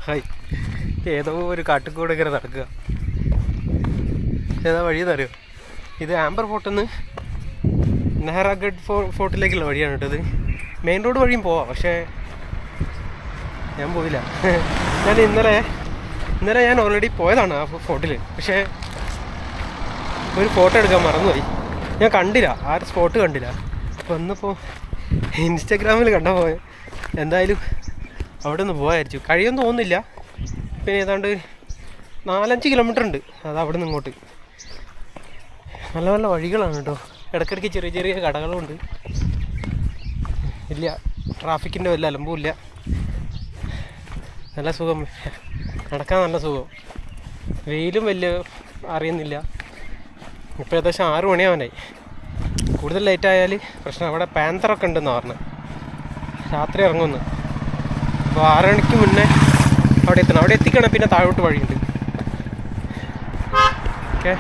Hi. ഏതോ ഒരു കാട്ടിക്കൂടെ ഇങ്ങനെ നടക്കുക. ഏതാ വഴിയെന്നറിയോ? ഇത് ആംബർ ഫോർട്ടിൽ നെഹ്റാഗഡ് ഫോർട്ടിലേക്കുള്ള വഴിയാണ് കേട്ടോ. ഇത് മെയിൻ റോഡ് വഴിയും പോവാം, പക്ഷേ ഞാൻ പോയില്ല. ഞാൻ ഇന്നലെ ഞാൻ ഓൾറെഡി പോയതാണ് ആ ഫോർട്ടിൽ. പക്ഷേ ഒരു ഫോട്ടോ എടുക്കാൻ മറന്നുപോയി. ഞാൻ കണ്ടില്ല, ആ ഒരു സ്പോട്ട് കണ്ടില്ല. അപ്പോൾ ഒന്നിപ്പോൾ ഇൻസ്റ്റഗ്രാമിൽ കണ്ടാൽ പോയ എന്തായാലും അവിടെ നിന്ന് പോയായിരിച്ചു. കഴിയുമെന്ന് തോന്നുന്നില്ല. പിന്നെ ഏതാണ്ട് 4-5 കിലോമീറ്റർ ഉണ്ട് അത് അവിടെ നിന്ന് ഇങ്ങോട്ട്. നല്ല നല്ല വഴികളാണ് കേട്ടോ. ഇടയ്ക്കിടയ്ക്ക് ചെറിയ ചെറിയ കടകളുണ്ട്. ഇല്ല, ട്രാഫിക്കിൻ്റെ വല്ല അലമ്പും ഇല്ല. നല്ല സുഖം, നടക്കാൻ നല്ല സുഖം. വെയിലും വലിയ അറിയുന്നില്ല. ഇപ്പോൾ ഏകദേശം 6 മണിയാവാനായി. കൂടുതൽ ലേറ്റ് ആയാൽ പ്രശ്നം. അവിടെ പാന്തറൊക്കെ ഉണ്ടെന്നാണ് പറഞ്ഞത്, രാത്രി ഇറങ്ങുമെന്ന്. അപ്പോൾ 6 മണിക്ക് മുന്നേ അവിടെ എത്തണം. അവിടെ എത്തിക്കണം, പിന്നെ താഴോട്ട് വഴിയുണ്ട്. ഓക്കെ.